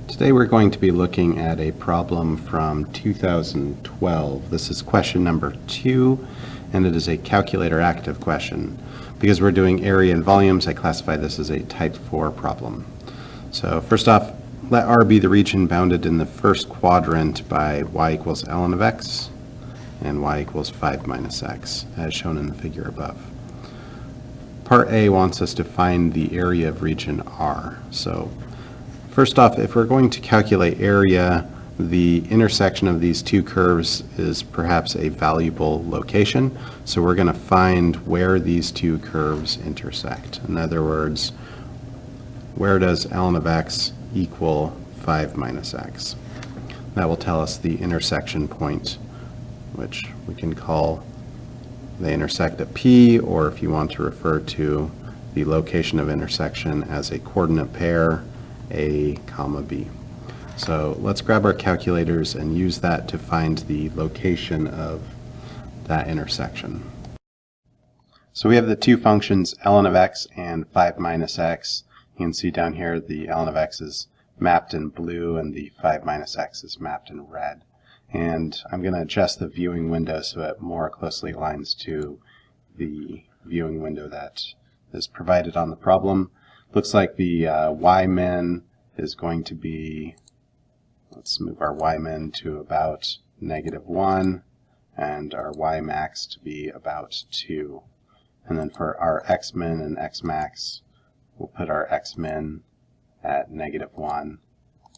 Today we're going to be looking at a problem from 2012. This is question number 2, and it is a calculator active question. Because we're doing area and volumes, I classify this as a type 4 problem. So first off, let R be the region bounded in the first quadrant by y equals ln of x and y equals 5 minus x, as shown in the figure above. Part A wants us to find the area of region R. So first off, if we're going to calculate area, the intersection of these two curves is perhaps a valuable location. So we're going to find where these two curves intersect. In other words, where does ln of x equal 5 minus x? That will tell us the intersection point, which we can call they intersect at P, or if you want to refer to the location of intersection as a coordinate pair, A, comma, B. So let's grab our calculators and use that to find the location of that intersection. So we have the two functions ln of x and 5 minus x. You can see down here the ln of x is mapped in blue and the 5 minus x is mapped in red. And I'm going to adjust the viewing window so it more closely aligns to the viewing window that is provided on the problem. Looks like the y min is going to be, let's move our y min to about -1 and our y max to be about 2. And then for our x min and x max, we'll put our x min at -1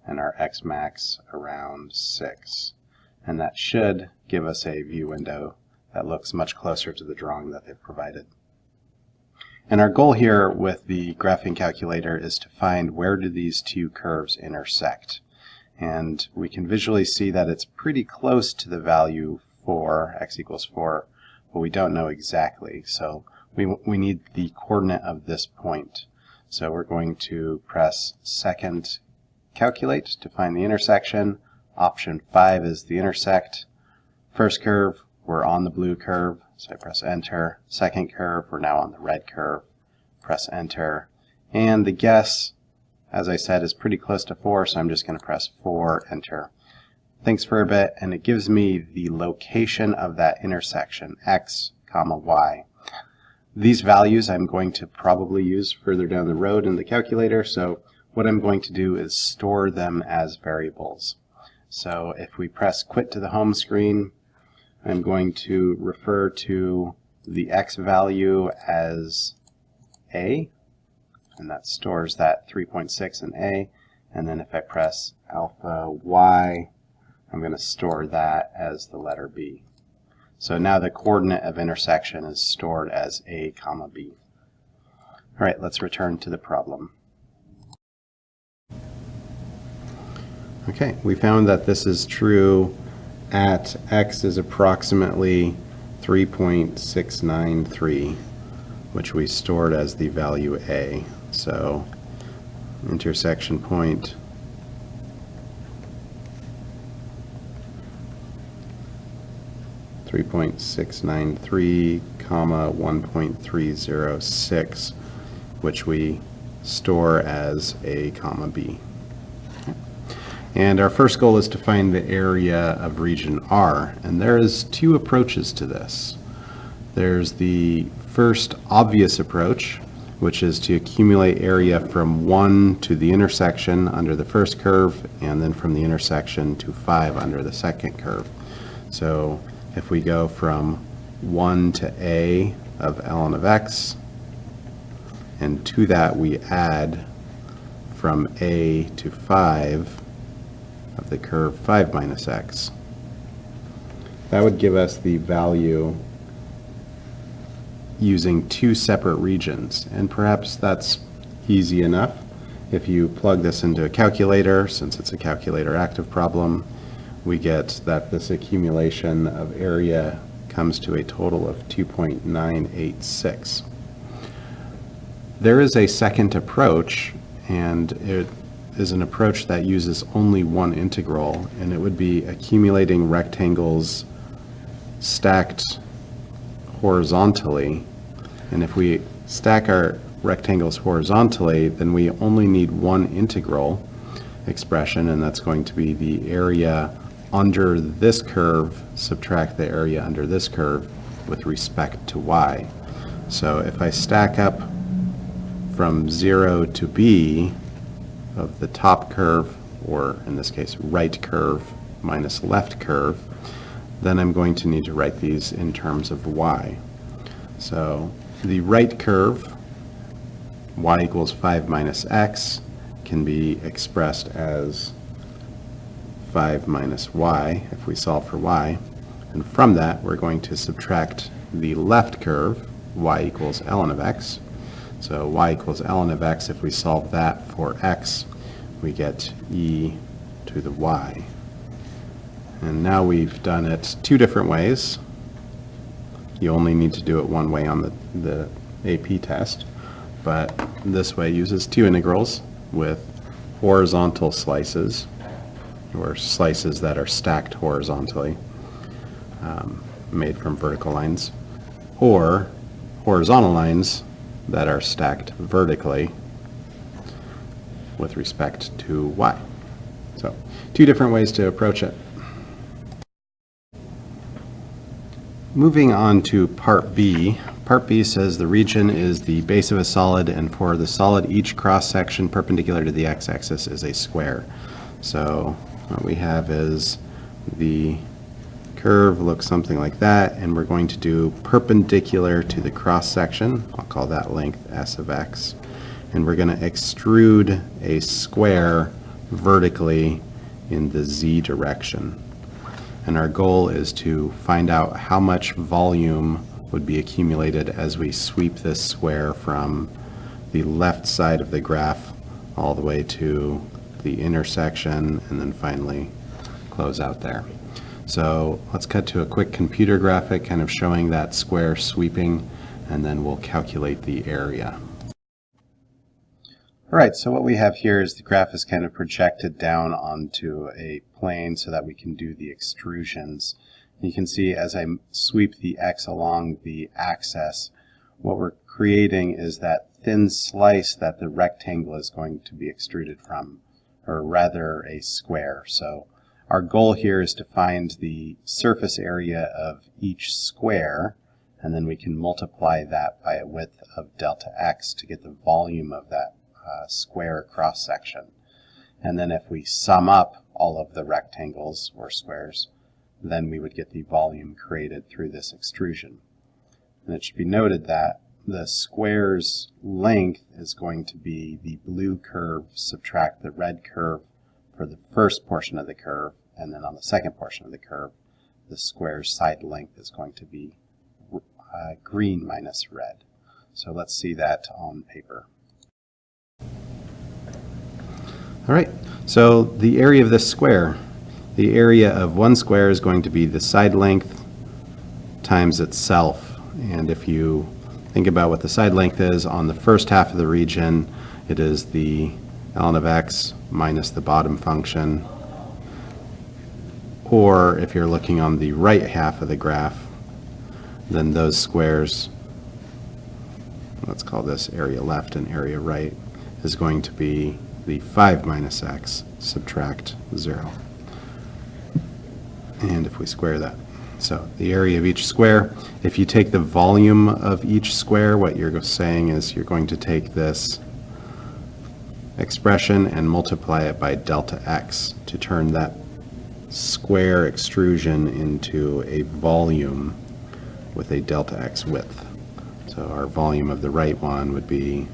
and our x max around 6. And that should give us a view window that looks much closer to the drawing that they've provided. And our goal here with the graphing calculator is to find where do these two curves intersect. And we can visually see that it's pretty close to the value 4, x equals 4, but we don't know exactly. So we need the coordinate of this point. So we're going to press second calculate to find the intersection. Option 5 is the intersect. First curve, we're on the blue curve, so I press enter. Second curve, we're now on the red curve. Press enter. And the guess, as I said, is pretty close to 4, so I'm just going to press 4, enter. Thinks for a bit, and it gives me the location of that intersection, x, comma, y. These values I'm going to probably use further down the road in the calculator, so what I'm going to do is store them as variables. So if we press quit to the home screen, I'm going to refer to the x value as A, and that stores that 3.6 in A. And then if I press alpha y, I'm going to store that as the letter B. So now the coordinate of intersection is stored as A, comma, B. All right, let's return to the problem. Okay, we found that this is true at x is approximately 3.693, which we stored as the value A. So intersection point .693, comma 1.306, which we store as A, comma B. And our first goal is to find the area of region R, and there is two approaches to this. There's the first obvious approach, which is to accumulate area from 1 to the intersection under the first curve, and then from the intersection to 5 under the second curve. So if we go from 1 to A of ln of x, and to that we add from A to 5 of the curve 5 minus x. That would give us the value using two separate regions, and perhaps that's easy enough. If you plug this into a calculator, since it's a calculator active problem, we get that this accumulation of area comes to a total of 2.986. There is a second approach, and it is an approach that uses only one integral, and it would be accumulating rectangles stacked horizontally. And if we stack our rectangles horizontally, then we only need one integral, expression, and that's going to be the area under this curve, subtract the area under this curve with respect to y. So if I stack up from 0 to b of the top curve, or in this case right curve minus left curve, then I'm going to need to write these in terms of y. So the right curve, y equals 5 minus x, can be expressed as 5 minus y if we solve for y. And from that, we're going to subtract the left curve, y equals ln of x. So y equals ln of x, if we solve that for x, we get e to the y. And now we've done it two different ways. You only need to do it one way on the AP test, but this way uses two integrals with horizontal slices, or slices that are stacked horizontally, made from vertical lines, or horizontal lines that are stacked vertically with respect to y. So, two different ways to approach it. Moving on to part B. Part B says the region is the base of a solid, and for the solid, each cross-section perpendicular to the x-axis is a square. So what we have is the curve looks something like that, and we're going to do perpendicular to the cross-section. I'll call that length s of x. And we're going to extrude a square vertically in the z direction. And our goal is to find out how much volume would be accumulated as we sweep this square from the left side of the graph all the way to the intersection, and then finally close out there. So let's cut to a quick computer graphic kind of showing that square sweeping, and then we'll calculate the area. All right, so what we have here is the graph is kind of projected down onto a plane so that we can do the extrusions. You can see as I sweep the x along the axis, what we're creating is that thin slice that the rectangle is going to be extruded from, or rather a square. So our goal here is to find the surface area of each square, and then we can multiply that by a width of delta x to get the volume of that square cross-section. And then if we sum up all of the rectangles or squares, then we would get the volume created through this extrusion. And it should be noted that the square's length is going to be the blue curve subtract the red curve for the first portion of the curve, and then on the second portion of the curve, the square's side length is going to be green minus red. So let's see that on paper. All right, so the area of this square, the area of one square is going to be the side length times itself. And if you think about what the side length is on the first half of the region, it is the ln of x minus the bottom function. Or if you're looking on the right half of the graph, then those squares, let's call this area left and area right, is going to be the 5 minus x subtract 0. And if we square that, so the area of each square, if you take the volume of each square, what you're saying is you're going to take this expression and multiply it by delta x to turn that square extrusion into a volume with a delta x width. So our volume of the right one would be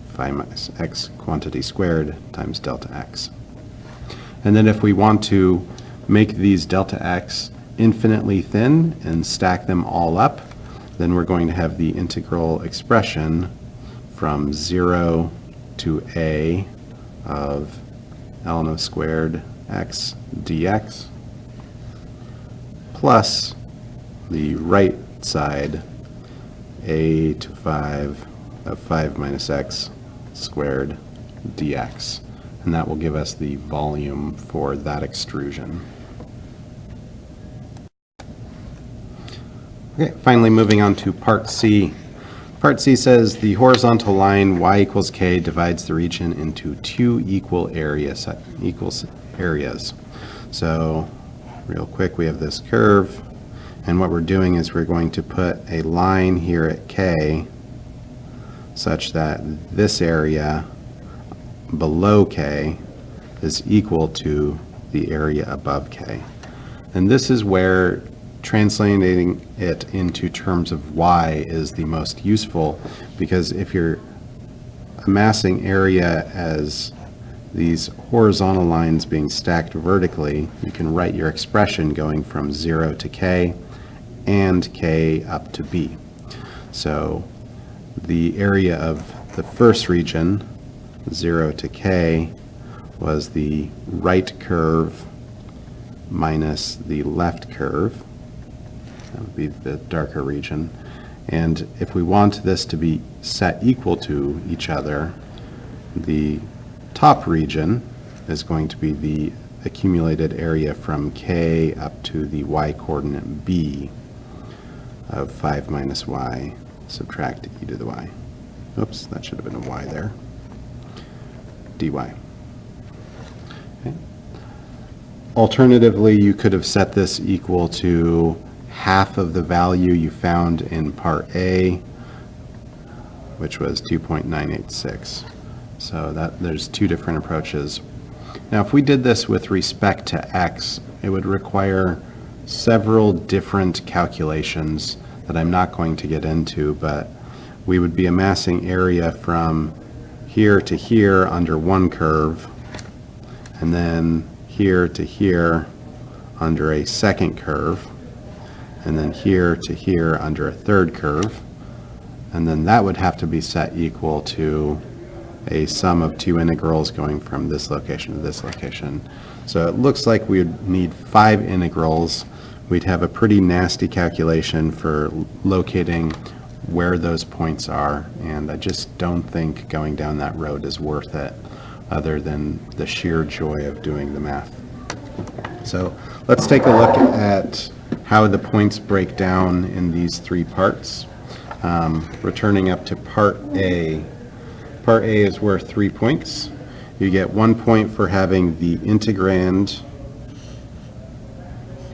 5 minus x quantity squared times delta x. And then if we want to make these delta x infinitely thin and stack them all up, then we're going to have the integral expression from 0 to a of ln of squared x dx plus the right side a to 5 of 5 minus x squared dx, and that will give us the volume for that extrusion. Okay, finally moving on to part C. Part C says the horizontal line y equals k divides the region into two equal areas. So real quick, we have this curve, and what we're doing is we're going to put a line here at k such that this area below k is equal to the area above k. And this is where translating it into terms of y is the most useful, because if you're amassing area as these horizontal lines being stacked vertically, you can write your expression going from 0 to k and k up to b. So the area of the first region, 0 to k, was the right curve minus the left curve. That would be the darker region. And if we want this to be set equal to each other, the top region is going to be the accumulated area from k up to the y coordinate b of 5 minus y, subtract e to the y. Oops, that should have been a y there. dy. Okay. Alternatively, you could have set this equal to half of the value you found in part A, which was 2.986. So there's two different approaches. Now, if we did this with respect to x, it would require several different calculations that I'm not going to get into, but we would be amassing area from here to here under one curve, and then here to here under a second curve, and then here to here under a third curve, and then that would have to be set equal to a sum of two integrals going from this location to this location. So it looks like we would need 5 integrals. We'd have a pretty nasty calculation for locating where those points are, and I just don't think going down that road is worth it, other than the sheer joy of doing the math. So let's take a look at how the points break down in these three parts. Returning up to part A. Part A is worth 3 points. You get 1 point for having the integrand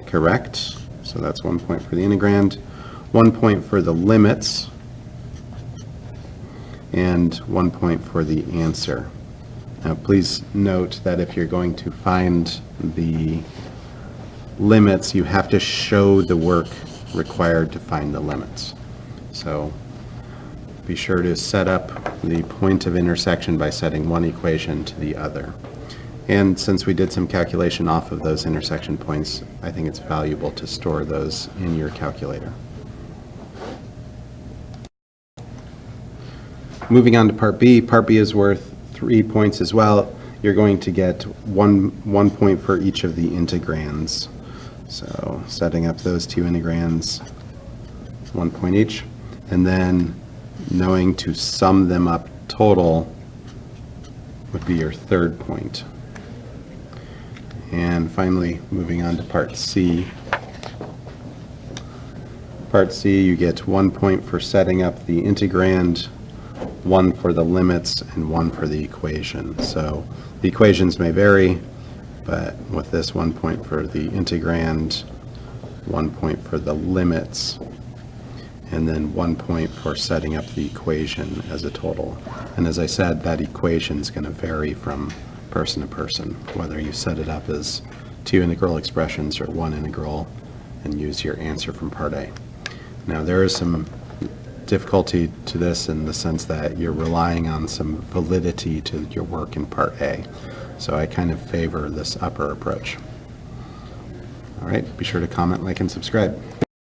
correct. So that's 1 point for the integrand. 1 point for the limits, and 1 point for the answer. Now, please note that if you're going to find the limits, you have to show the work required to find the limits. So be sure to set up the point of intersection by setting one equation to the other. And since we did some calculation off of those intersection points, I think it's valuable to store those in your calculator. Moving on to part B. Part B is worth 3 points as well. You're going to get one point for each of the integrands. So setting up those two integrands, 1 point each, and then knowing to sum them up total would be your third point. And finally, moving on to part C. Part C, you get 1 point for setting up the integrand, 1 for the limits, and 1 for the equation. So the equations may vary, but with this 1 point for the integrand, 1 point for the limits, and then 1 point for setting up the equation as a total. And as I said, that equation is going to vary from person to person, whether you set it up as 2 integral expressions or 1 integral and use your answer from part A. Now, there is some difficulty to this in the sense that you're relying on some validity to your work in part A. So I kind of favor this upper approach. All right, be sure to comment, like, and subscribe.